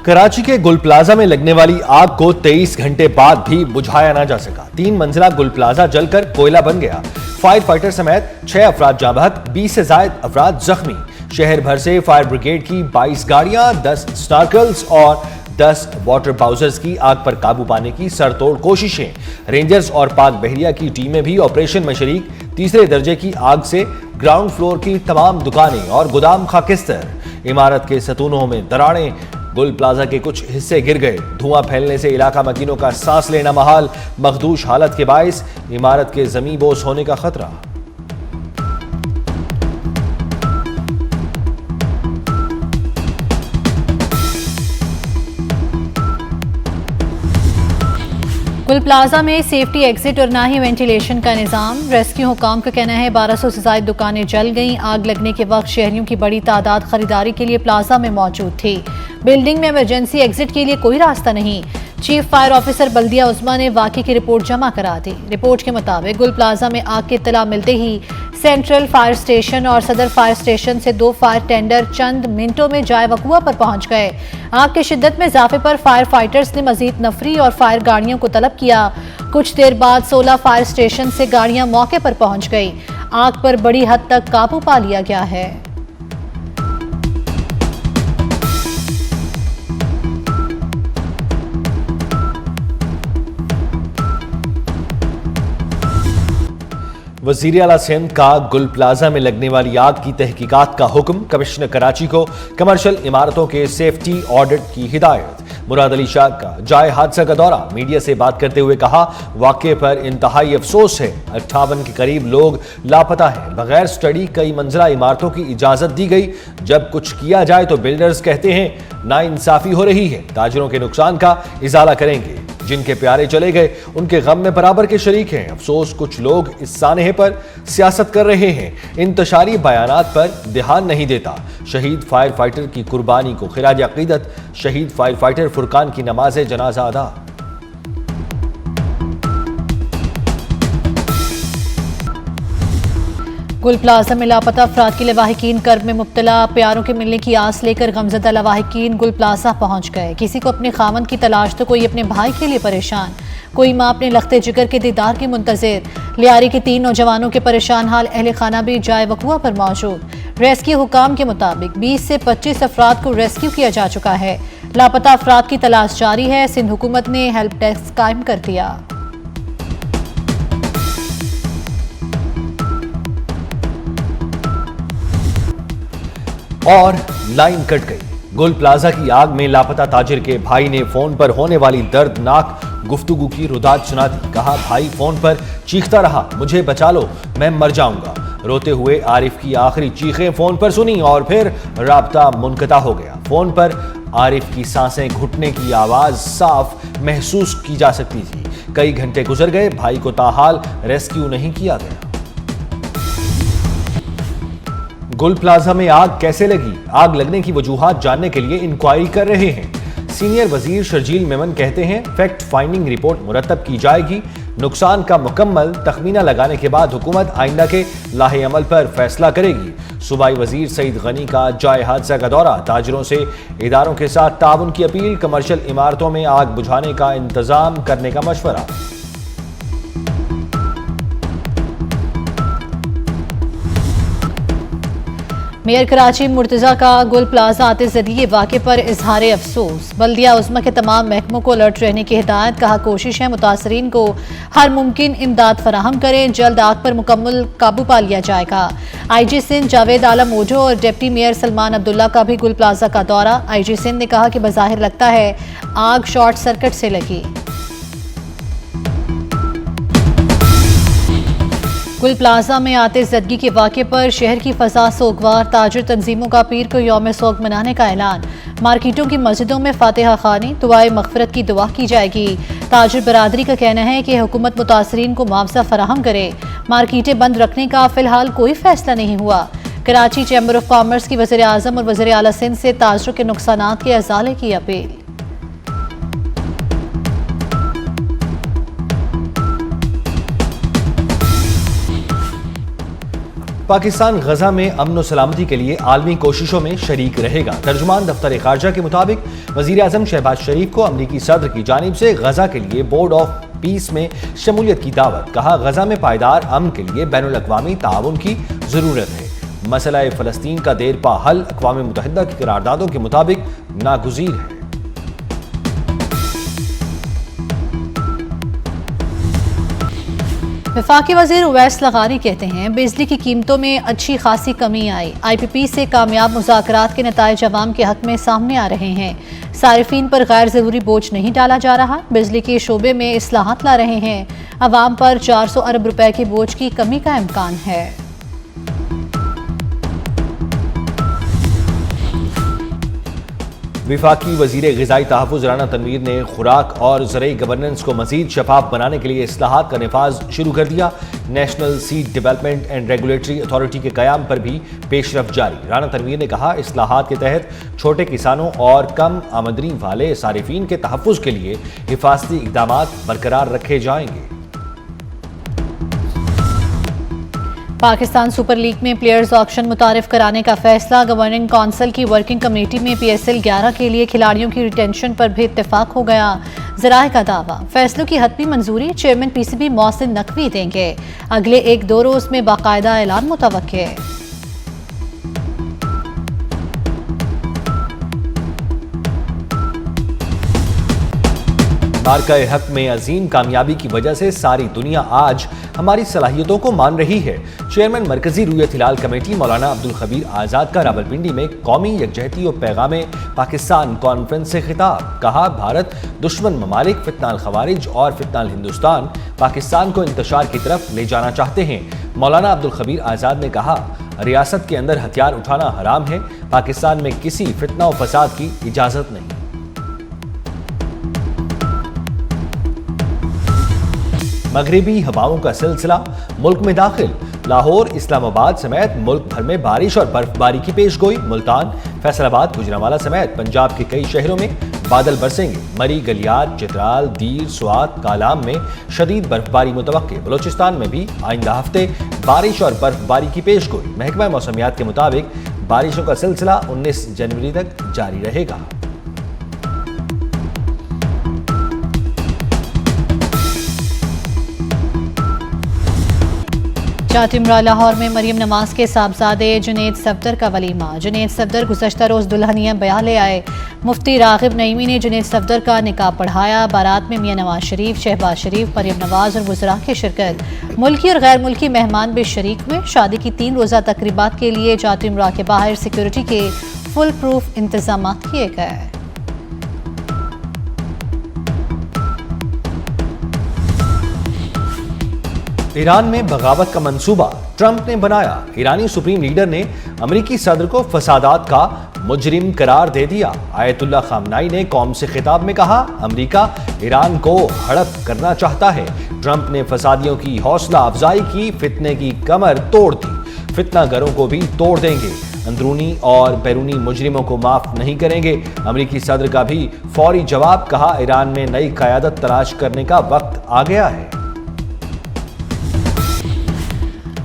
कराची के गुल प्लाजा में लगने वाली आग को 23 घंटे बाद भी बुझाया ना जा सका। 3 मंजिला गुल प्लाजा जलकर कोयला बन गया। फायर फाइटर समेत 6 अफराद जाँ बहक, 20 से ज्यादा अफराद जख्मी। शहर भर से फायर ब्रिगेड की 22 गाड़ियां, 10 स्नार्कल्स और 10 वाटर बाउजर्स की आग पर काबू पाने की सरतोड़ कोशिशें। रेंजर्स और पाक बहरिया की टीमें भी ऑपरेशन में शरीक। तीसरे दर्जे की आग से ग्राउंड फ्लोर की तमाम दुकानें और गोदाम खाकिस्तर। इमारत के सतूनों में दरारें, गुल प्लाजा के कुछ हिस्से गिर गए। धुआं फैलने से इलाका मकीनों का सांस लेना महाल। मखदूश हालत के बायस इमारत के जमीन बोस होने का खतरा। गुल प्लाजा में सेफ्टी एग्जिट और ना ही वेंटिलेशन का निज़ाम। रेस्क्यू हुकाम का कहना है 1200 से ज्यादा दुकानें जल गईं। आग लगने के वक्त शहरियों की बड़ी तादाद खरीदारी के लिए प्लाजा में मौजूद थी। बिल्डिंग में इमरजेंसी एग्जिट के लिए कोई रास्ता नहीं। चीफ फायर ऑफिसर बल्दिया उस्मा ने वाक़े की रिपोर्ट जमा करा दी। रिपोर्ट के मुताबिक गुल प्लाजा में आग की इत्तला मिलते ही सेंट्रल फायर स्टेशन और सदर फायर स्टेशन से 2 फायर टेंडर चंद मिनटों में जाए वकुआ पर पहुंच गए। आग की शिद्दत में इजाफे पर फायर फाइटर्स ने मजीद नफरी और फायर गाड़ियों को तलब किया। कुछ देर बाद 16 फायर स्टेशन से गाड़ियां मौके पर पहुंच गई। आग पर बड़ी हद तक काबू पा लिया गया है। वज़ीर आला सिंध का गुल प्लाजा में लगने वाली आग की तहकीकात का हुक्म। कमिश्नर कराची को कमर्शियल इमारतों के सेफ्टी ऑडिट की हिदायत। मुराद अली शाह का जाए हादसा का दौरा। मीडिया से बात करते हुए कहा, वाक़े पर इंतहाई अफसोस है। 58 के करीब लोग लापता हैं। बगैर स्टडी कई मंजिला इमारतों की इजाजत दी गई। जब कुछ किया जाए तो बिल्डर्स कहते हैं नाइंसाफी हो रही है। ताजिरों के नुकसान का इजाला करेंगे। जिनके प्यारे चले गए उनके गम में बराबर के शरीक हैं। अफसोस कुछ लोग इस सानहे पर सियासत कर रहे हैं। इंतशारी बयानात पर ध्यान नहीं देता। शहीद फायर फाइटर की कुर्बानी को खिराज अकीदत। शहीद फायर फाइटर फुरकान की नमाज जनाजा अदा। गुल प्लाजा में लापता अफराद के लवाहिकीन कर्ब में मुब्तला। प्यारों के मिलने की आस लेकर गमजदा लवाहिकीन गुल प्लाजा पहुंच गए। किसी को अपने खामन की तलाश तो कोई अपने भाई के लिए परेशान। कोई माँ अपने लख्ते जिगर के दीदार की मुंतजिर। लियारी के 3 नौजवानों के परेशान हाल अहले खाना भी जाए वकुआ पर मौजूद। रेस्क्यू हुकाम के मुताबिक 20 से 25 अफराद को रेस्क्यू किया जा चुका है। लापता अफराद की तलाश जारी है। सिंध हुकूमत ने हेल्प डेस्क कायम कर दिया। और लाइन कट गई। गुल प्लाजा की आग में लापता ताजिर के भाई ने फोन पर होने वाली दर्दनाक गुफ्तगू की रुदात सुना दी। कहा, भाई फोन पर चीखता रहा, मुझे बचा लो, मैं मर जाऊंगा। रोते हुए आरिफ की आखिरी चीखें फोन पर सुनी और फिर राब्ता मुनक़ता हो गया। फोन पर आरिफ की सांसें घुटने की आवाज साफ महसूस की जा सकती थी। कई घंटे गुजर गए, भाई को ताहाल रेस्क्यू नहीं किया गया। गुल प्लाजा में आग कैसे लगी? आग लगने की वजूहात जानने के लिए इंक्वायरी कर रहे हैं। सीनियर वजीर शर्जील मेमन कहते हैं, फैक्ट फाइंडिंग रिपोर्ट मुरतब की जाएगी। नुकसान का मुकम्मल तखमीना लगाने के बाद हुकूमत आइंदा के लाहे अमल पर फैसला करेगी। सूबाई वजीर सईद गनी का जाए हादसा का दौरा। ताजिरों से इदारों के साथ ताउन की अपील। कमर्शियल इमारतों में आग बुझाने का इंतजाम करने का मशवरा। मेयर कराची मुर्तजा का गुल प्लाजा आते जरिए वाक़े पर इजहार अफसोस। बल्दिया उस्मा के तमाम महकमों को अलर्ट रहने की हिदायत। कहा, कोशिश है मुतासरीन को हर मुमकिन इमदाद फराहम करें। जल्द आग पर मुकम्मल काबू पा लिया जाएगा। IG सिंध जावेद आलम ओझो और डिप्टी मेयर सलमान अब्दुल्ला का भी गुल प्लाजा का दौरा। IG सिंध ने कहा कि बज़ाहिर लगता है आग शॉर्ट सर्किट से लगी। गुल प्लाजा में आते जदगी के वाक़े पर शहर की फ़ज़ा सोगवार। ताजिर तंजीमों का पीर को यौम सोग मनाने का ऐलान। मार्केटों की मस्जिदों में फातिहा खानी, दुआए मग़फ़िरत की दुआ की जाएगी। ताजिर बरादरी का कहना है कि हुकूमत मुतासरीन को मुआवजा फराहम करे। मार्केटें बंद रखने का फ़िलहाल कोई फ़ैसला नहीं हुआ। कराची चैम्बर ऑफ कॉमर्स की वज़ीर आज़म और वज़ीर आला सिंध से ताजिरों के नुकसानात के अज़ाले की अपील। पाकिस्तान गजा में अमन व सलामती के लिए आलमी कोशिशों में शरीक रहेगा। तर्जुमान दफ्तर खारजा के मुताबिक वजीर आजम शहबाज शरीफ को अमरीकी सदर की जानिब से गजा के लिए बोर्ड ऑफ पीस में शमूलियत की दावत। कहा, गजा में पायदार अमन के लिए बैनुल-अक़वामी ताउन की जरूरत है। मसला फ़लस्तीन का देरपा हल अक़वाम मुत्तहिदा की करारदादों के मुताबिक नागुज़ीर है। वफाकी वज़ीर उवैस लगारी कहते हैं, बिजली की कीमतों में अच्छी खासी कमी आई। IPP से कामयाब मुज़ाकरात के नताइज अवाम के हक में सामने आ रहे हैं। सारिफीन पर गैर ज़रूरी बोझ नहीं डाला जा रहा। बिजली के शोबे में इस्लाहात ला रहे हैं। अवाम पर 400 अरब रुपए के बोझ की कमी का इम्कान है। विफाकी वजीर ग़िज़ाई तहफ़्फ़ुज़ राना तनवीर ने खुराक और ज़रई गवर्नेंस को मज़ीद शफाफ बनाने के लिए इस्लाहात का नफाज शुरू कर दिया। National seed development and regulatory authority के क़याम पर भी पेशरफ जारी। राना तनवीर ने कहा, इस्लाहात के तहत छोटे किसानों और कम आमदनी वाले सारिफीन के तहफ़्फ़ुज़ के लिए हिफाजती इक़दामात बरकरार रखे जाएंगे। पाकिस्तान सुपर लीग में प्लेयर्स ऑक्शन मुतारिफ कराने का फैसला। गवर्निंग काउंसिल की वर्किंग कमेटी में PSL 11 के लिए खिलाड़ियों की रिटेंशन पर भी इत्तेफाक हो गया। ज़राए का दावा, फैसलों की हतमी मंजूरी चेयरमैन PCB मोहसिन नकवी देंगे। अगले 1-2 रोज में बाकायदा ऐलान मुतवक्के। मार्का-ए हक में अजीम कामयाबी की वजह से सारी दुनिया आज हमारी सलाहियतों को मान रही है। चेयरमैन मरकजी रुयत हिलाल कमेटी मौलाना अब्दुल खबीर आज़ाद का रावलपिंडी में कौमी यकजहती और पैगाम पाकिस्तान कॉन्फ्रेंस से खिताब। कहा, भारत दुश्मन ममालिक फितनाल खवारिज और फितनाल हिंदुस्तान पाकिस्तान को इंतशार की तरफ ले जाना चाहते हैं। मौलाना अब्दुल खबीर आज़ाद ने कहा, रियासत के अंदर हथियार उठाना हराम है। पाकिस्तान में किसी फितना और फसाद की इजाज़त नहीं। मगरिबी हवाओं का सिलसिला मुल्क में दाखिल। लाहौर, इस्लामाबाद समेत मुल्क भर में बारिश और बर्फबारी की पेशगोई। मुल्तान, फैसलाबाद, गुजरांवाला समेत पंजाब के कई शहरों में बादल बरसेंगे। मरी, गलियात, चित्राल, दीर, स्वात, कालाम में शदीद बर्फबारी मुतवक्के। बलोचिस्तान में भी आइंदा हफ्ते बारिश और बर्फबारी की पेशगोई। महकमा मौसमियात के मुताबिक बारिशों का सिलसिला 19 जनवरी तक जारी रहेगा। जातिमरा लाहौर में मरियम नवाज के साहबजादे जुनेद सफदर का वलीमा। जुनेद सफदर गुज़श्ता रोज दुल्हनिया ब्याह ले आए। मुफ्ती रागिब नईमी ने जुनेद सफदर का निकाह पढ़ाया। बारात में मियां नवाज शरीफ, शहबाज शरीफ, मरियम नवाज और वज़रा की शिरकत। मुल्की और गैर मुल्की मेहमान भी शरीक हुए। शादी की 3 रोज़ा तकरीबात के लिए जातिमरा के बाहर सिक्योरिटी के फुल प्रूफ इंतजाम किए गए। ईरान में बगावत का मंसूबा ट्रंप ने बनाया। ईरानी सुप्रीम लीडर ने अमेरिकी सदर को फसादात का मुजरिम करार दे दिया। आयतुल्लाह खामनाई ने कौम से खिताब में कहा, अमेरिका ईरान को हड़प करना चाहता है। ट्रंप ने फसादियों की हौसला अफजाई की, फितने की कमर तोड़ दी। फितना गरों को भी तोड़ देंगे। अंदरूनी और बैरूनी मुजरिमों को माफ नहीं करेंगे। अमेरिकी सदर का भी फौरी जवाब। कहा, ईरान में नई क़यादत तलाश करने का वक्त आ गया है।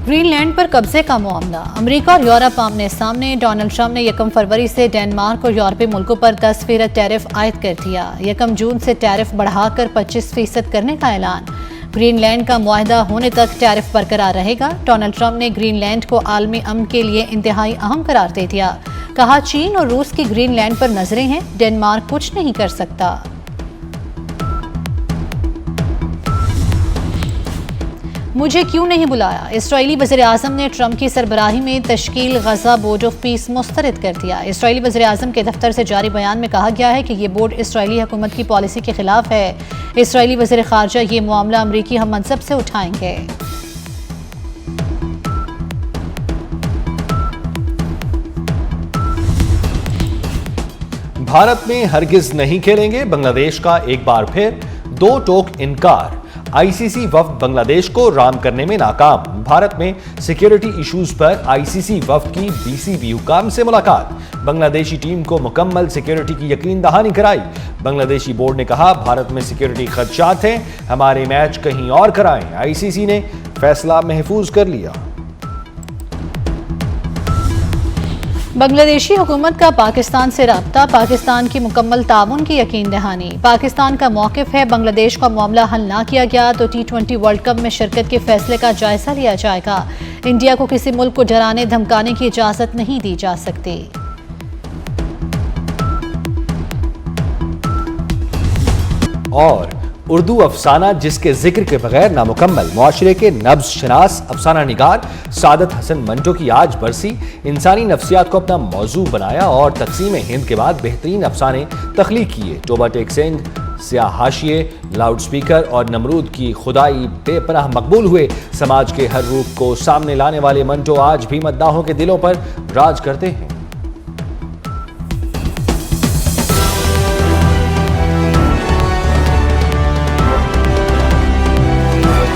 ग्रीनलैंड पर कब्जे का मामला। अमेरिका और यूरोप आमने सामने। डोनाल्ड ट्रंप ने 1 फरवरी से डेनमार्क और यूरोपीय मुल्कों पर 10% टैरिफ आयद कर दिया। 1 जून से टैरिफ बढ़ाकर 25% करने का ऐलान। ग्रीनलैंड का मुआहदा होने तक टैरिफ बरकरार रहेगा। डोनाल्ड ट्रंप ने ग्रीनलैंड को आलमी अमन के लिए इंतहाई अहम करार दे दिया। कहा, चीन और रूस की ग्रीनलैंड पर नजरें हैं, डेनमार्क कुछ नहीं कर सकता। मुझे क्यों नहीं बुलाया? इस्राएली वज़ीर-ए-आज़म ने ट्रंप की सरबराही में तश्कील गजा बोर्ड ऑफ पीस मुस्तरद कर दिया। इस्राएली वज़ीर-ए-आज़म के दफ्तर से जारी बयान में कहा गया है कि ये बोर्ड इस्राएली हुकूमत की पॉलिसी के खिलाफ है। इस्राएली वज़ीर ख़ारजा ये मामला अमरीकी हम मनसब से उठाएंगे। भारत में हरगिज नहीं खेलेंगे, बांग्लादेश का एक बार फिर 2 टोक इनकार। आईसीसी वफ्द बांग्लादेश को राम करने में नाकाम। भारत में सिक्योरिटी इश्यूज पर आईसीसी वफ्द की बीसीबी हुकाम से मुलाकात। बांग्लादेशी टीम को मुकम्मल सिक्योरिटी की यकीन दहानी कराई। बांग्लादेशी बोर्ड ने कहा, भारत में सिक्योरिटी खदशात हैं, हमारे मैच कहीं और कराएं। आईसीसी ने फैसला महफूज कर लिया। बांग्लादेशी हुकूमत का पाकिस्तान से राब्ता, पाकिस्तान की मुकम्मल ताउन की यकीन दहानी। पाकिस्तान का मौक़िफ़ है, बांग्लादेश का मामला हल ना किया गया तो T20 वर्ल्ड कप में शिरकत के फैसले का जायजा लिया जाएगा। इंडिया को किसी मुल्क को डराने धमकाने की इजाज़त नहीं दी जा सकती। और उर्दू अफसाना जिसके जिक्र के बगैर नामुकम्मल, मुआशरे के नब्ज़ शनास अफसाना निगार सादत हसन मंटो की आज बरसी। इंसानी नफ्सियात को अपना मौजू बनाया और तकसीम हिंद के बाद बेहतरीन अफसाने तख्लीक किए। टोबा टेक सिंह, स्याह हाशिए, लाउड स्पीकर और नमरूद की खुदाई बेपनाह मकबूल हुए। समाज के हर रूप को सामने लाने वाले मंटो आज भी मद्दाहों के दिलों पर राज करते हैं।